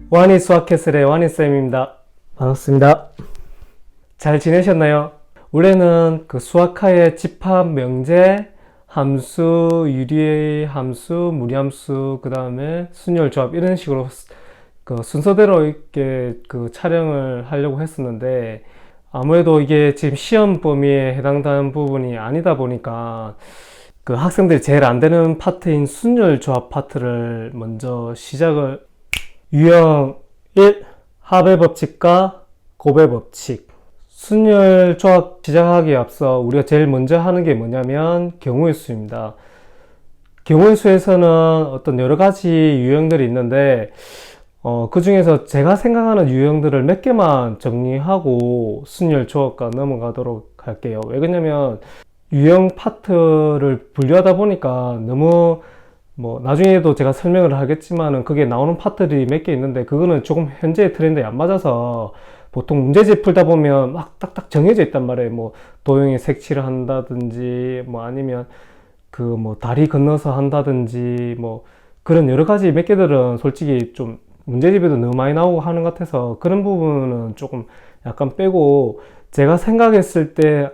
와니 수학캐슬의 와니쌤입니다. 반갑습니다. 잘 지내셨나요? 원래는 그 수학하의 집합, 명제, 함수, 유리 함수, 무리함수, 그 다음에 순열 조합 이런 식으로 그 순서대로 이렇게 그 촬영을 하려고 했었는데 아무래도 이게 지금 시험 범위에 해당되는 부분이 아니다 보니까 그 학생들이 제일 안 되는 파트인 순열 조합 파트를 먼저 시작을 유형 1. 합의 법칙과 곱의 법칙. 순열 조합 시작하기에 앞서 우리가 제일 먼저 하는 게 뭐냐면 경우의 수입니다. 경우의 수에서는 어떤 여러 가지 유형들이 있는데 그 중에서 제가 생각하는 유형들을 몇 개만 정리하고 순열 조합과 넘어가도록 할게요. 왜 그러냐면 유형 파트를 분류하다 보니까 너무 나중에도 제가 설명을 하겠지만은 그게 나오는 파트들이 몇 개 있는데 그거는 조금 현재의 트렌드에 안 맞아서 보통 문제집 풀다 보면 막 딱딱 정해져 있단 말이에요. 도형에 색칠을 한다든지 아니면 다리 건너서 한다든지 그런 여러 가지 몇 개들은 솔직히 좀 문제집에도 너무 많이 나오고 하는 것 같아서 그런 부분은 조금 약간 빼고 제가 생각했을 때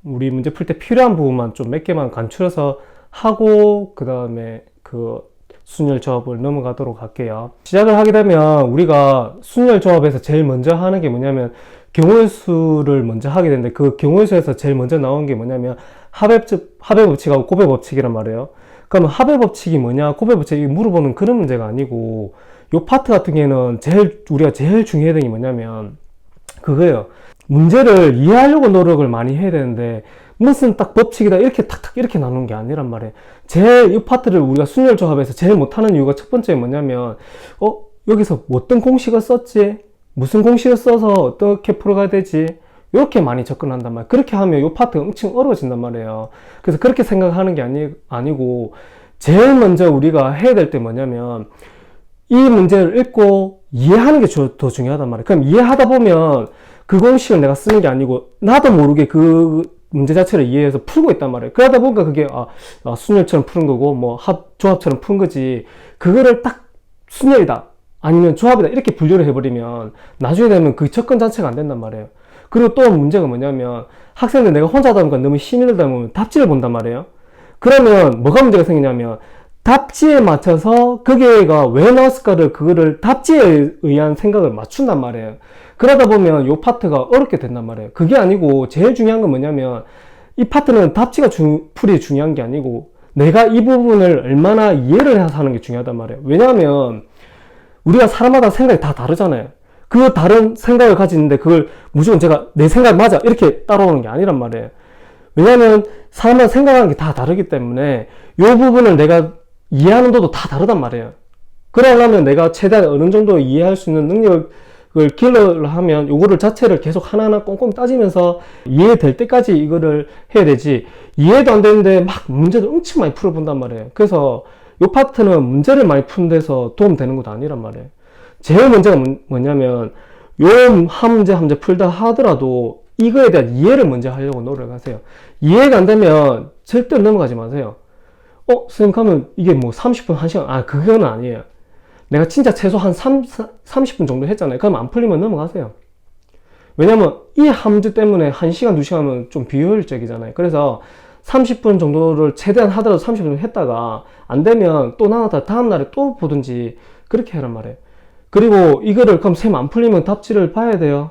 우리 문제 풀 때 필요한 부분만 좀 몇 개만 간추려서 하고 그 다음에 그 순열 조합을 넘어가도록 할게요. 시작을 하게 되면 우리가 순열 조합에서 제일 먼저 하는 게 뭐냐면 경우의 수를 먼저 하게 되는데 그 경우의 수에서 제일 먼저 나온 게 뭐냐면 합의 법칙하고 곱의 법칙이란 말이에요. 그러면 합의 법칙이 뭐냐 곱의 법칙이 물어보는 그런 문제가 아니고 요 파트 같은 경우에는 우리가 제일 중요한 게 뭐냐면 그거예요. 문제를 이해하려고 노력을 많이 해야 되는데 무슨 딱 법칙이다 이렇게 탁탁 이렇게 나누는 게 아니란 말이에요. 제일 이 파트를 우리가 순열 조합에서 제일 못하는 이유가 첫 번째 뭐냐면 여기서 어떤 공식을 썼지? 무슨 공식을 써서 어떻게 풀어가야 되지? 이렇게 많이 접근한단 말이에요. 그렇게 하면 이 파트가 엄청 어려워진단 말이에요. 그래서 그렇게 생각하는 게 아니고 제일 먼저 우리가 해야 될 때 뭐냐면 이 문제를 읽고 이해하는 게 더 중요하단 말이에요. 그럼 이해하다 보면 그 공식을 내가 쓰는 게 아니고 나도 모르게 그 문제 자체를 이해해서 풀고 있단 말이에요. 그러다 보니까 그게 순열처럼 푸는 거고 조합처럼 푸는 거지 그거를 딱 순열이다 아니면 조합이다 이렇게 분류를 해버리면 나중에 되면 그 접근 자체가 안 된단 말이에요. 그리고 또 문제가 뭐냐면 학생들 내가 혼자 하다 보니까 너무 힘이 들다 보면 답지를 본단 말이에요. 그러면 뭐가 문제가 생기냐면 답지에 맞춰서 그게가 왜 나왔을까를 그거를 답지에 의한 생각을 맞춘단 말이에요. 그러다 보면 이 파트가 어렵게 된단 말이에요. 그게 아니고 제일 중요한 건 뭐냐면 이 파트는 답지가 풀이 중요한 게 아니고 내가 이 부분을 얼마나 이해를 해서 하는 게 중요하단 말이에요. 왜냐하면 우리가 사람마다 생각이 다 다르잖아요. 그 다른 생각을 가지는데 그걸 무조건 제가 내 생각 맞아 이렇게 따라오는 게 아니란 말이에요. 왜냐하면 사람마다 생각하는 게 다 다르기 때문에 이 부분을 내가 이해하는 도도 다 다르단 말이에요. 그러려면 내가 최대한 어느 정도 이해할 수 있는 능력을 길러를 하면 요거를 자체를 계속 하나하나 꼼꼼히 따지면서 이해될 때까지 이거를 해야 되지 이해도 안 되는데 막 문제를 엄청 많이 풀어본단 말이에요. 그래서 요 파트는 문제를 많이 푸는 데서 도움되는 것도 아니란 말이에요. 제일 문제가 뭐냐면 요 한 문제 풀다 하더라도 이거에 대한 이해를 먼저 하려고 노력하세요. 이해가 안 되면 절대 넘어가지 마세요. 선생님 가면 이게 30분, 1시간 그건 아니에요. 내가 진짜 최소 한 30분 정도 했잖아요. 그럼 안 풀리면 넘어가세요. 왜냐면 이 함수 때문에 1시간, 2시간은 좀 비효율적이잖아요. 그래서 30분 정도를 최대한 하더라도 30분 했다가 안 되면 또 나왔다 다음날에 또 보든지 그렇게 하란 말이에요. 그리고 이거를 그럼 쌤 안 풀리면 답지를 봐야 돼요?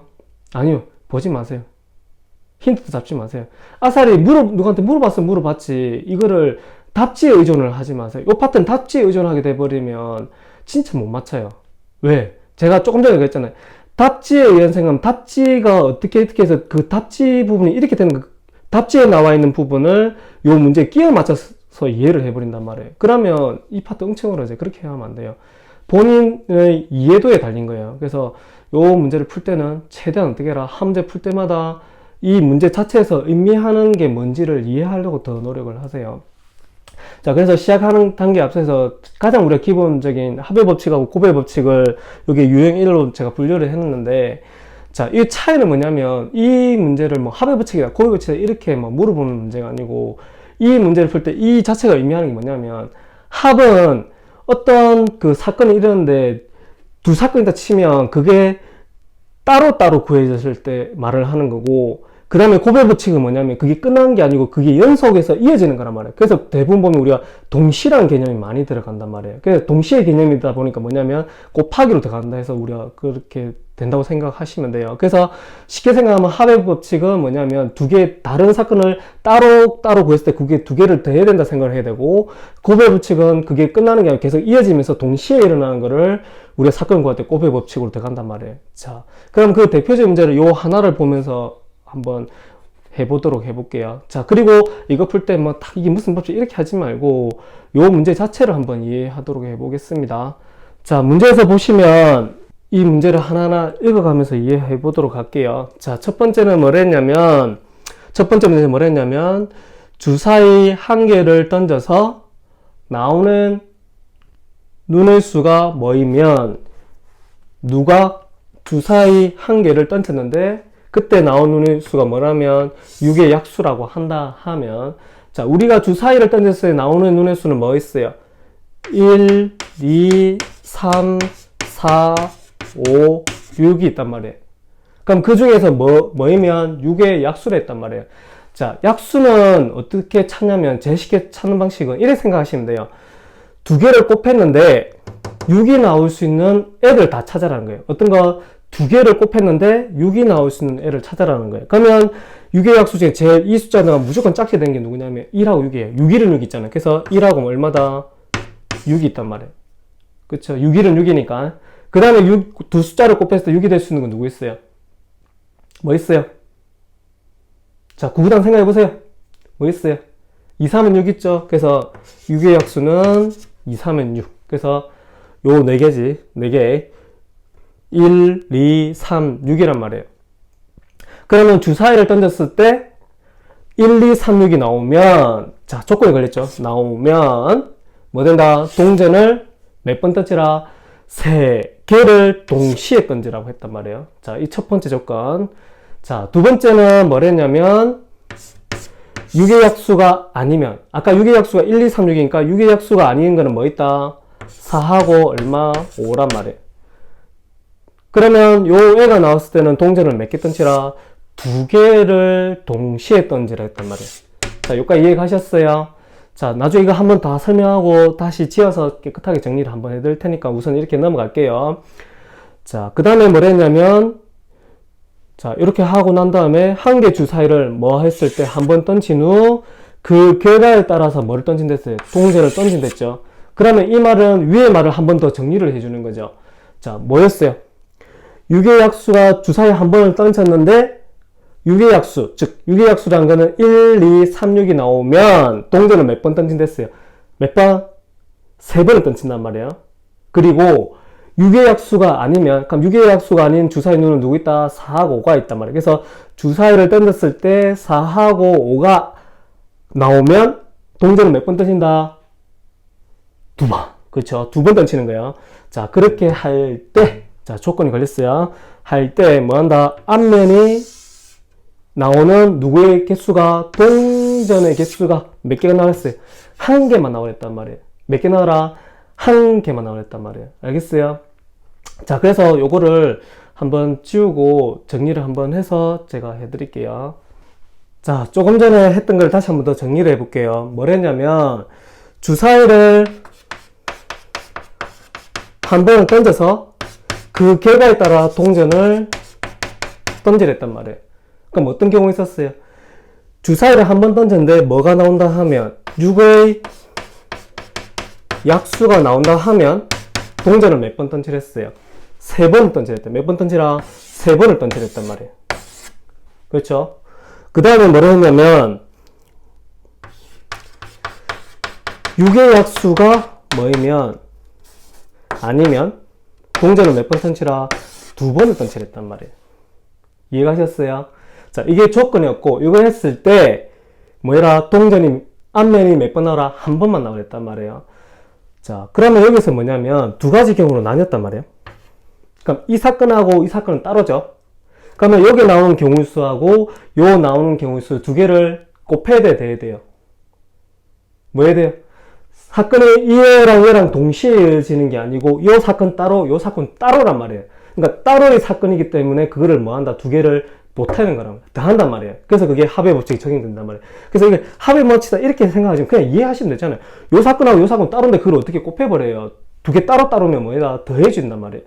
아니요. 보지 마세요. 힌트도 잡지 마세요. 아싸리 누구한테 물어봤지 이거를 답지에 의존을 하지 마세요. 이 파트는 답지에 의존하게 돼버리면 진짜 못 맞춰요. 왜? 제가 조금 전에 그랬잖아요. 답지에 의한 생각은 답지가 어떻게 해서 그 답지 부분이 이렇게 되는 답지에 나와 있는 부분을 이 문제에 끼워 맞춰서 이해를 해버린단 말이에요. 그러면 이 파트 엄청 어려워져요. 그렇게 하면 안 돼요. 본인의 이해도에 달린 거예요. 그래서 이 문제를 풀 때는 최대한 어떻게 해라. 한 문제 풀 때마다 이 문제 자체에서 의미하는 게 뭔지를 이해하려고 더 노력을 하세요. 자, 그래서 시작하는 단계 앞서서 가장 우리가 기본적인 합의 법칙하고 곱의 법칙을 여기 유형 1로 제가 분류를 했는데, 자, 이 차이는 뭐냐면 이 문제를 합의 법칙이다, 곱의 법칙이다 이렇게 물어보는 문제가 아니고 이 문제를 풀 때 이 자체가 의미하는 게 뭐냐면 합은 어떤 그 사건이 일어났는데 두 사건이다 치면 그게 따로따로 구해졌을 때 말을 하는 거고, 그 다음에 고배 법칙은 뭐냐면 그게 끝나는 게 아니고 그게 연속해서 이어지는 거란 말이에요. 그래서 대부분 보면 우리가 동시라는 개념이 많이 들어간단 말이에요. 그래서 동시의 개념이다 보니까 뭐냐면 곱하기로 들어간다 해서 우리가 그렇게 된다고 생각하시면 돼요. 그래서 쉽게 생각하면 합의 법칙은 뭐냐면 두 개 다른 사건을 따로 구했을 때 그게 두 개를 더해야 된다 생각을 해야 되고, 고배 법칙은 그게 끝나는 게 아니고 계속 이어지면서 동시에 일어나는 거를 우리가 사건 구할 때 고배 법칙으로 들어간단 말이에요. 자, 그럼 그 대표적인 문제를 요 하나를 보면서 한번 해보도록 해볼게요. 자, 그리고 이거 풀 때 뭐 딱 이게 무슨 법칙 이렇게 하지 말고 요 문제 자체를 한번 이해하도록 해보겠습니다. 자, 문제에서 보시면 이 문제를 하나하나 읽어가면서 이해해 보도록 할게요. 자, 첫 번째는 뭐랬냐면, 첫 번째 문제는 뭐랬냐면, 주사위 한 개를 던져서 나오는 눈의 수가 뭐이면, 누가 주사위 한 개를 던졌는데, 그때 나온 눈의 수가 뭐라면, 6의 약수라고 한다 하면, 자, 우리가 주사위를 던졌을 때 나오는 눈의 수는 뭐 있어요? 1, 2, 3, 4, 5, 6이 있단 말이에요. 그럼 그 중에서 뭐이면 6의 약수를 했단 말이에요. 자, 약수는 어떻게 찾냐면 제일 쉽게 찾는 방식은 이렇게 생각하시면 돼요. 두 개를 곱했는데 6이 나올 수 있는 애를 다 찾아라는 거예요. 어떤 거 두 개를 곱했는데 6이 나올 수 있는 애를 찾아라는 거예요. 그러면 6의 약수 중에 제일 이 숫자는 무조건 작게 되는 게 누구냐면 1하고 6이에요. 6, 1은 6 있잖아요. 그래서 1하고 얼마다? 6이 있단 말이에요. 그쵸? 6, 1은 6이니까. 그 다음에 두 숫자를 곱했을 때 6이 될 수 있는 건 누구 있어요? 뭐 있어요? 자, 구구단 생각해보세요. 뭐 있어요? 2, 3은 6 있죠? 그래서 6의 약수는 2, 3은 6. 그래서 요 4개지. 4개. 1, 2, 3, 6이란 말이에요. 그러면 주사위를 던졌을 때 1, 2, 3, 6이 나오면, 자, 조건이 걸렸죠? 나오면 뭐 된다? 동전을 몇 번 던지라? 3개를 동시에 던지라고 했단 말이에요. 자, 이 첫 번째 조건. 자, 두 번째는 뭐랬냐면 6의 약수가 아니면, 아까 6의 약수가 1, 2, 3, 6이니까 6의 약수가 아닌 거는 뭐 있다? 4하고 얼마? 5란 말이에요. 그러면 요 애가 나왔을 때는 동전을 몇 개 던지라? 2개를 동시에 던지라 했단 말이에요. 자, 여기까지 이해가셨어요? 자, 나중에 이거 한번 다 설명하고 다시 지어서 깨끗하게 정리를 한번 해드릴 테니까 우선 이렇게 넘어갈게요. 자, 그 다음에 뭐 했냐면, 자, 이렇게 하고 난 다음에 한 개 주사위를 뭐 했을 때 한 번 던진 후 그 결과에 따라서 뭐를 던진댔어요? 동전을 던진댔죠. 그러면 이 말은 위의 말을 한 번 더 정리를 해주는 거죠. 자, 뭐였어요? 6의 약수가 주사위 한 번을 던졌는데 6의 약수, 즉 6의 약수라는 거는 1, 2, 3, 6이 나오면 동전을 몇 번 던진댔어요? 몇 번? 3번을 던진단 말이에요. 그리고 6의 약수가 아니면, 그럼 6의 약수가 아닌 주사위 눈은 누구 있다? 4하고 5가 있단 말이에요. 그래서 주사위를 던졌을 때 4하고 5가 나오면 동전을 몇 번 던진다? 2번. 그렇죠. 2번 던지는 거예요. 자, 그렇게 할 때, 자, 조건이 걸렸어요. 할 때 뭐 한다? 앞면이 나오는 누구의 개수가, 동전의 개수가 몇 개가 나왔어요? 한 개만 나오랬단 말이에요. 몇 개 나와라? 한 개만 나오랬단 말이에요. 알겠어요? 자, 그래서 요거를 한번 지우고 정리를 한번 해서 제가 해드릴게요. 자, 조금 전에 했던 걸 다시 한번 더 정리를 해볼게요. 뭘 했냐면, 주사위를 한 번을 던져서 그 결과에 따라 동전을 던지랬단 말이에요. 그럼 어떤 경우 있었어요? 주사위를 한 번 던졌는데 뭐가 나온다 하면 6의 약수가 나온다 하면 동전을 몇 번 던지랬어요? 3번 던지랬다. 몇 번 던지라? 3번을 던지랬단 말이에요. 그렇죠? 그 다음에 뭐라 했냐면 6의 약수가 뭐이면 아니면 동전을 몇 번 던지라? 2번을 던지랬단 말이에요. 이해가셨어요? 자, 이게 조건이었고 이거 했을 때 뭐라? 동전이 앞면이 몇 번 나오라? 한 번만 나오랬단 말이에요. 자, 그러면 여기서 뭐냐면 두 가지 경우로 나뉘었단 말이에요. 그럼 이 사건하고 이 사건은 따로죠. 그러면 여기 나오는 경우 수하고 요 나오는 경우 수 두 개를 곱해야 돼, 돼야 돼요? 뭐 해야 돼요? 사건이 얘랑 얘랑 동시에 이어지는 게 아니고 요 사건 따로 요 사건 따로란 말이에요. 그러니까 따로의 사건이기 때문에 그거를 뭐 한다? 두 개를 못하는 거란 말이에요. 더 한단 말이에요. 그래서 그게 합의 법칙이 적용된단 말이에요. 그래서 이게 합의 법칙이다 이렇게 생각하시면 그냥 이해하시면 되잖아요. 요 사건하고 요 사건 따로인데 그걸 어떻게 곱해버려요? 두 개 따로따로면 뭐에다 더해준단 말이에요.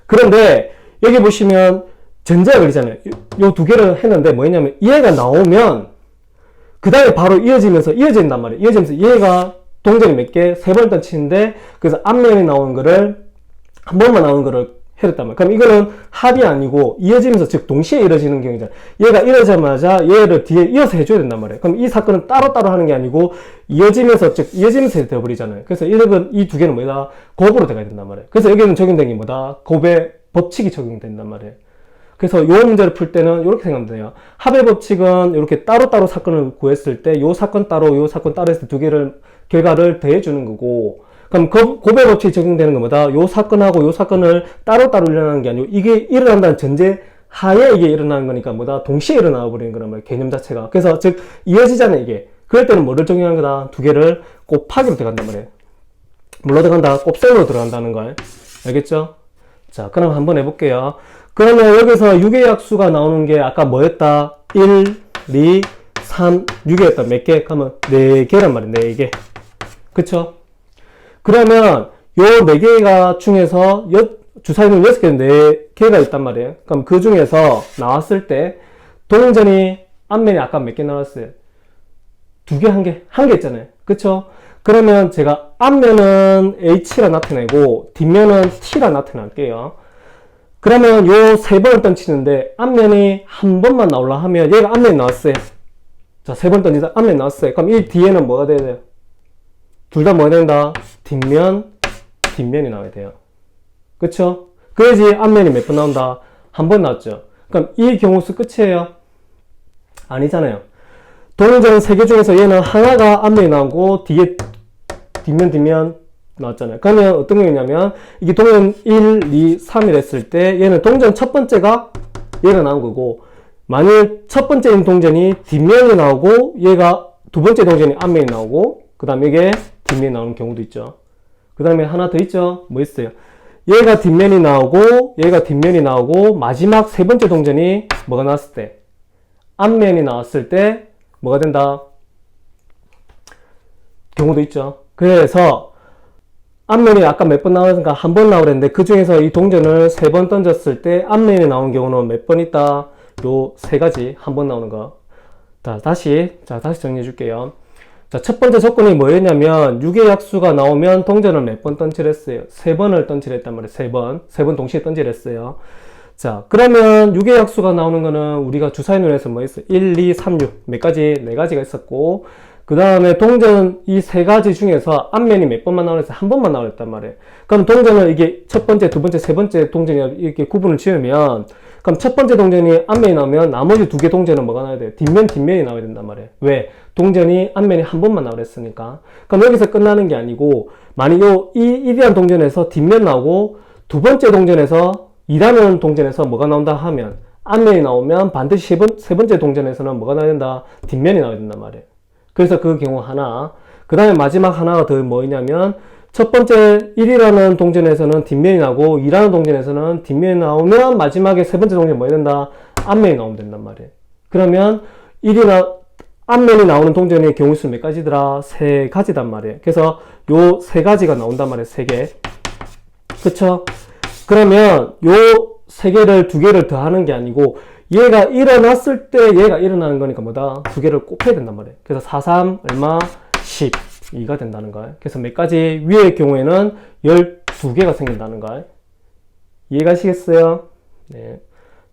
그런데 여기 보시면 전제가 걸리잖아요. 요 두 개를 했는데 뭐냐면 얘가 나오면 그 다음에 바로 이어진단 말이에요. 이어지면서 얘가 동전이 몇 개? 세 번 던치는데 그래서 앞면이 나오는 거를 한 번만 나오는 거를 해줬단 말이에요. 그럼 이거는 합이 아니고 이어지면서 즉 동시에 이루어지는 경우잖아요. 얘가 이루어지자마자 얘를 뒤에 이어서 해줘야 된단 말이에요. 그럼 이 사건은 따로따로 하는 게 아니고 이어지면서 되어버리잖아요. 그래서 이 두 개는 뭐다? 곱으로 돼가야 된단 말이에요. 그래서 여기는 적용된 게 뭐다? 곱의 법칙이 적용된단 말이에요. 그래서 요 문제를 풀 때는 이렇게 생각하면 돼요. 합의 법칙은 이렇게 따로따로 사건을 구했을 때 요 사건 따로 요 사건 따로 해서 두 개를 결과를 더해주는 거고, 그럼 곱의 법칙이 적용되는 건 뭐다? 요 사건하고 요 사건을 따로따로 일어나는 게 아니고 이게 일어난다는 전제 하에 이게 일어나는 거니까 뭐다? 동시에 일어나 버리는 거란 말이에요. 개념 자체가. 그래서 즉 이어지잖아요 이게. 그럴 때는 뭐를 적용하는 거다? 두 개를 곱하기로 들어간단 말이에요. 뭘로 들어간다? 곱셈으로 들어간다는 걸. 알겠죠? 자, 그럼 한번 해볼게요. 그러면 여기서 6의 약수가 나오는 게 아까 뭐였다? 1, 2, 3, 6이었다. 몇 개? 그러면 4개란 말이에요. 4개. 그쵸? 그러면 요 4개가 중에서 주사위는 6개, 4개가 있단 말이에요. 그럼 그 중에서 나왔을 때 동전이 앞면이 아까 몇 개 나왔어요? 2개, 1개? 1개 있잖아요. 그쵸? 그러면 제가 앞면은 H라 나타내고 뒷면은 T라 나타낼게요. 그러면 요 3번을 던치는데 앞면이 한 번만 나오려 하면 얘가 앞면이 나왔어요. 자, 3번 던지다 앞면이 나왔어요. 그럼 이 뒤에는 뭐가 돼야 돼요? 둘 다 뭐가 된다? 뒷면이 나와야 돼요. 그쵸? 그래야지 앞면이 몇 번 나온다? 한 번 나왔죠. 그럼 이 경우수 끝이에요? 아니잖아요. 동전 3개 중에서 얘는 하나가 앞면이 나오고 뒤에 뒷면 나왔잖아요. 그러면 어떤 경우냐면 이게 동전 1, 2, 3이 됐을 때 얘는 동전 첫 번째가 얘가 나온 거고, 만일 첫 번째인 동전이 뒷면이 나오고 얘가 두 번째 동전이 앞면이 나오고 그 다음에 이게 뒷면이 나오는 경우도 있죠. 그 다음에 하나 더 있죠. 뭐 있어요? 얘가 뒷면이 나오고 얘가 뒷면이 나오고 마지막 세 번째 동전이 뭐가 나왔을 때? 앞면이 나왔을 때 뭐가 된다? 경우도 있죠. 그래서 앞면이 아까 몇 번 나오니까 한 번 나오랬는데 그 중에서 이 동전을 3번 던졌을 때 앞면이 나온 경우는 몇 번 있다? 요 3가지 한 번 나오는 거. 자, 다시 정리해 줄게요. 자, 첫 번째 조건이 뭐였냐면 6의 약수가 나오면 동전을 몇 번 던지랬어요? 3번을 던지랬단 말이에요. 3번 동시에 던지랬어요. 자, 그러면 6의 약수가 나오는 거는 우리가 주사위론에서 뭐 있어요? 1, 2, 3, 6 몇 가지? 4가지가 있었고, 그 다음에 동전 이 3가지 중에서 앞면이 몇 번만 나오랬어요? 한 번만 나오랬단 말이에요. 그럼 동전을 이게 첫 번째, 두 번째, 세 번째 동전이 이렇게 구분을 지으면, 그럼 첫 번째 동전이 앞면이 나오면 나머지 2개 동전은 뭐가 나와야 돼요? 뒷면이 나와야 된단 말이에요. 왜? 동전이 앞면이 한 번만 나오랬으니까. 그럼 여기서 끝나는 게 아니고, 만약 이 1이라는 동전에서 뒷면 나오고, 두 번째 동전에서 2라는 동전에서 뭐가 나온다 하면, 앞면이 나오면 반드시 세 번째 동전에서는 뭐가 나와야 된다? 뒷면이 나와야 된단 말이에요. 그래서 그 경우 하나, 그 다음에 마지막 하나가 더 뭐냐면, 첫 번째 1이라는 동전에서는 뒷면이 나오고 2라는 동전에서는 뒷면이 나오면 마지막에 세 번째 동전이 뭐 해야 된다? 앞면이 나오면 된단 말이에요. 그러면 1이나 앞면이 나오는 동전의 경우수 몇 가지더라? 3가지단 말이에요. 그래서 요 3가지가 나온단 말이에요. 3개. 그쵸? 그러면 요 3개를 2개를 더하는 게 아니고 얘가 일어났을 때 얘가 일어나는 거니까 뭐다? 2개를 곱해야 된단 말이에요. 그래서 4, 3, 얼마? 12가 된다는 거예요. 그래서 몇 가지? 위의 경우에는 12개가 생긴다는 거예요. 이해가시겠어요? 네.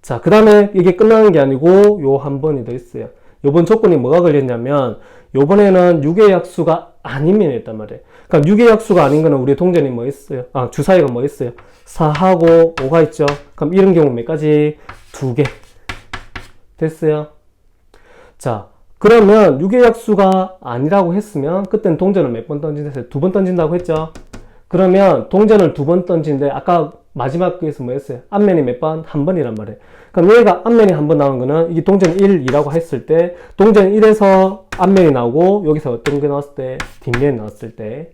자, 그 다음에 이게 끝나는 게 아니고 요 한 번이 더 있어요. 요번 조건이 뭐가 걸렸냐면 요번에는 6의 약수가 아니면 있단 말이에요. 그러니까 6의 약수가 아닌 거는 우리 동전이 뭐 있어요? 주사위가 뭐 있어요? 4하고 5가 있죠. 그럼 이런 경우 몇 가지? 2개. 됐어요? 자, 그러면 6의 약수가 아니라고 했으면 그때는 동전을 몇 번 던진다고 2번 던진다고 했죠. 그러면 동전을 2번 던지는데 아까 마지막에서 뭐 했어요? 앞면이 몇 번? 한 번이란 말이에요. 그럼 얘가 앞면이 한 번 나오는 거는 이게 동전 1, 2라고 했을 때 동전 1에서 앞면이 나오고 여기서 어떤 게 나왔을 때? 뒷면이 나왔을 때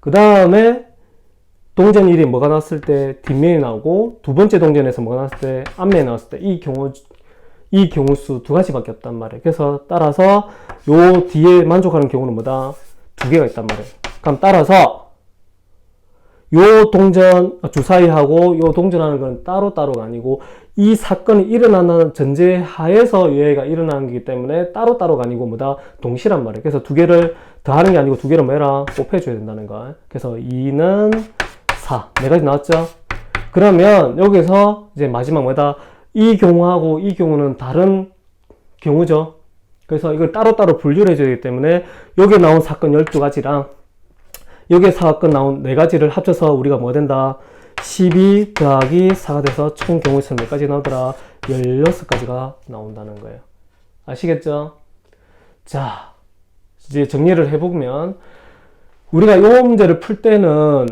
그 다음에 동전 1이 뭐가 나왔을 때 뒷면이 나오고, 두 번째 동전에서 뭐가 나왔을 때 앞면이 나왔을 때 이 경우수 두 가지밖에 없단 말이에요. 그래서 따라서 요 뒤에 만족하는 경우는 뭐다? 두 개가 있단 말이에요. 그럼 따라서 요 동전 주사위하고 요 동전하는 건 따로따로가 아니고, 이 사건이 일어나는 전제 하에서 얘가 일어나는 거기 때문에 따로따로가 아니고 뭐다? 동시란 말이에요. 그래서 두 개를 더하는 게 아니고 두 개를 뭐해라? 곱해줘야 된다는 거야. 그래서 2는 4. 네 가지 나왔죠? 그러면 여기서 이제 마지막 뭐다? 이 경우하고 이 경우는 다른 경우죠. 그래서 이걸 따로따로 분류를 해줘야 되기 때문에 여기에 나온 사건 12가지랑 여기에 사건 나온 4가지를 합쳐서 우리가 뭐 된다? 12 더하기 4가 돼서 총 경우수 몇 가지 나오더라? 16가지가 나온다는 거예요. 아시겠죠? 자, 이제 정리를 해보면 우리가 이 문제를 풀 때는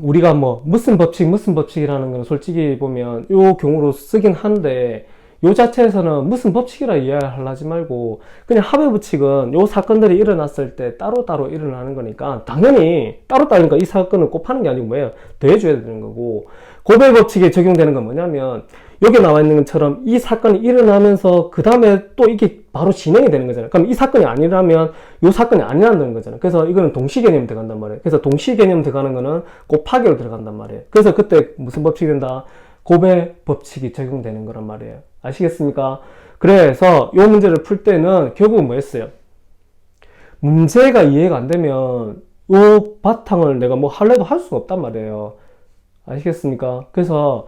우리가 뭐 무슨 법칙이라는 건 솔직히 보면 이 경우로 쓰긴 한데, 요 자체에서는 무슨 법칙이라 이해하지 말고 그냥 합의 법칙은 요 사건들이 일어났을 때 따로따로 일어나는 거니까 당연히 따로따로니까 이 사건을 곱하는 게 아니고 뭐예요? 더해줘야 되는 거고, 고배 법칙에 적용되는 건 뭐냐면 여기 나와 있는 것처럼 이 사건이 일어나면서 그 다음에 또 이게 바로 진행이 되는 거잖아요. 그럼 이 사건이 아니라면 요 사건이 아니라는 거잖아요. 그래서 이거는 동시 개념 들어간단 말이에요. 그래서 동시 개념 들어가는 거는 곱하기로 들어간단 말이에요. 그래서 그때 무슨 법칙이 된다? 고배 법칙이 적용되는 거란 말이에요. 아시겠습니까? 그래서 이 문제를 풀 때는 결국은 뭐 했어요? 문제가 이해가 안 되면 이 바탕을 내가 뭐 할래도 할 수가 없단 말이에요. 아시겠습니까? 그래서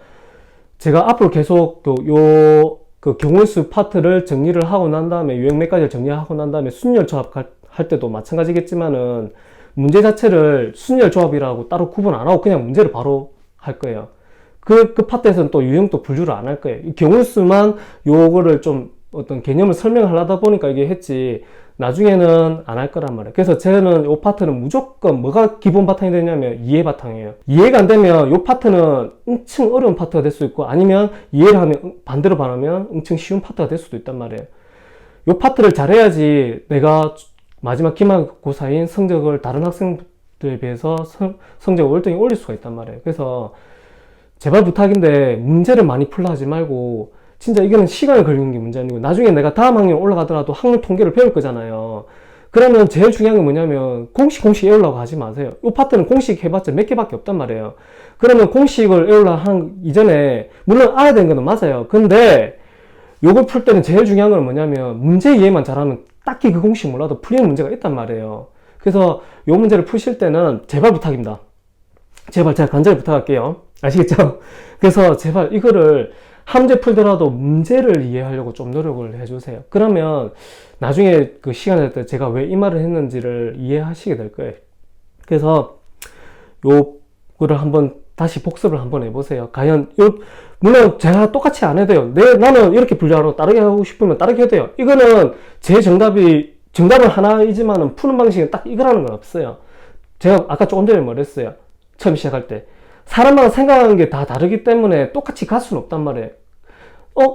제가 앞으로 계속 그 경우수 파트를 정리를 하고 난 다음에 유형 몇 가지를 정리하고 난 다음에 순열 조합 할 때도 마찬가지겠지만은 문제 자체를 순열 조합이라고 따로 구분 안 하고 그냥 문제를 바로 할 거예요. 그 파트에서는 또 유형도 분류를 안 할 거예요. 이 경우수만 요거를 좀 어떤 개념을 설명을 하다 보니까 이게 했지, 나중에는 안 할 거란 말이에요. 그래서 저는 요 파트는 무조건 뭐가 기본 바탕이 되냐면 이해 바탕이에요. 이해가 안 되면 요 파트는 엄청 어려운 파트가 될 수 있고, 아니면 이해를 하면 반대로 말하면 엄청 쉬운 파트가 될 수도 있단 말이에요. 요 파트를 잘해야지 내가 마지막 기말고사인 성적을 다른 학생들에 비해서 성적을 월등히 올릴 수가 있단 말이에요. 그래서 제발 부탁인데 문제를 많이 풀라 하지 말고, 진짜 이거는 시간이 걸리는 게 문제 아니고 나중에 내가 다음 학년 올라가더라도 학년 통계를 배울 거잖아요. 그러면 제일 중요한 게 뭐냐면 공식 외우려고 하지 마세요. 이 파트는 공식 해봤자 몇 개밖에 없단 말이에요. 그러면 공식을 외우려 한 이전에 물론 알아야 되는 건 맞아요. 근데 요걸 풀 때는 제일 중요한 건 뭐냐면 문제 이해만 잘하면 딱히 그 공식 몰라도 풀리는 문제가 있단 말이에요. 그래서 요 문제를 푸실 때는 제발 부탁입니다. 제발 제가 간절히 부탁할게요. 아시겠죠? 그래서 제발 이거를 한 문제 풀더라도 문제를 이해하려고 좀 노력을 해주세요. 그러면 나중에 그 시간 될 때 제가 왜 이 말을 했는지를 이해하시게 될 거예요. 그래서 요거를 한번 다시 복습을 한번 해보세요. 과연 물론 제가 똑같이 안 해도 돼요. 나는 이렇게 분류하고 다르게 하고 싶으면 다르게 해도 돼요. 이거는 제 정답은 하나이지만은 푸는 방식은 딱 이거라는 건 없어요. 제가 아까 조금 전에 말했어요. 처음 시작할 때 사람마다 생각하는 게 다 다르기 때문에 똑같이 갈 수는 없단 말이에요.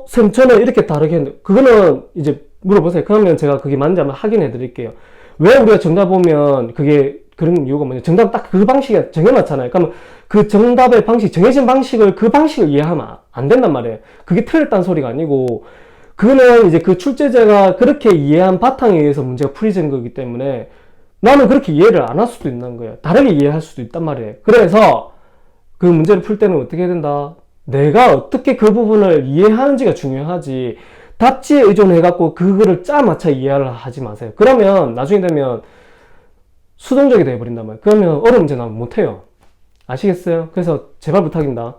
쌤, 저는 이렇게 다르게 했는데, 그거는 이제 물어보세요. 그러면 제가 그게 맞는지 한번 확인해 드릴게요. 왜 우리가 정답 보면 그게 그런 이유가 뭐냐. 정답 딱 그 방식에 정해놨잖아요. 그러면 그 정답의 방식, 정해진 방식을 그 방식을 이해하면 안 된단 말이에요. 그게 틀렸다는 소리가 아니고, 그거는 이제 그 출제자가 그렇게 이해한 바탕에 의해서 문제가 풀이된 거기 때문에 나는 그렇게 이해를 안 할 수도 있는 거예요. 다르게 이해할 수도 있단 말이에요. 그래서 그 문제를 풀 때는 어떻게 해야 된다? 내가 어떻게 그 부분을 이해하는지가 중요하지, 답지에 의존해갖고 그거를 짜맞춰 이해를 하지 마세요. 그러면 나중에 되면 수동적이 돼버린단 말이에요. 그러면 어려운 문제 나오면 못해요. 아시겠어요? 그래서 제발 부탁입니다.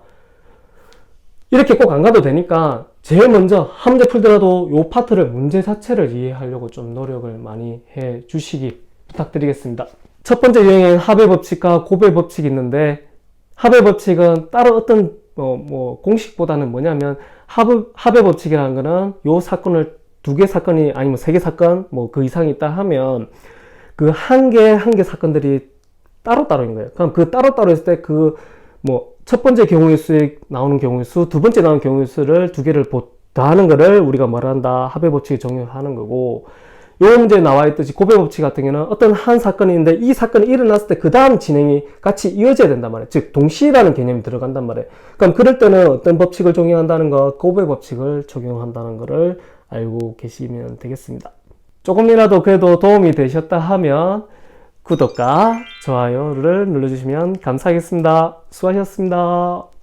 이렇게 꼭 안 가도 되니까 제일 먼저 한 문제 풀더라도 요 파트를 문제 자체를 이해하려고 좀 노력을 많이 해 주시기 부탁드리겠습니다. 첫 번째 유형엔 합의 법칙과 고배 법칙이 있는데, 합의 법칙은 따로 어떤 공식보다는 뭐냐면 합의 법칙이라는 거는 요 사건을 두 개 사건이 아니면 세 개 사건 그 이상이 있다 하면 그 한 개 사건들이 따로따로인 거예요. 그럼 그 따로따로 했을 때 첫 번째 경우의 수에 나오는 경우의 수, 두 번째 나오는 경우의 수를 두 개를 더하는 거를 우리가 말한다. 합의 법칙에 적용하는 거고, 요 문제에 나와 있듯이 고배 법칙 같은 경우는 어떤 한 사건이 있는데 이 사건이 일어났을 때 그 다음 진행이 같이 이어져야 된단 말이에요. 즉 동시라는 개념이 들어간단 말이에요. 그럼 그럴 때는 어떤 법칙을 적용한다는 것, 고배 법칙을 적용한다는 것을 알고 계시면 되겠습니다. 조금이라도 그래도 도움이 되셨다 하면 구독과 좋아요를 눌러주시면 감사하겠습니다. 수고하셨습니다.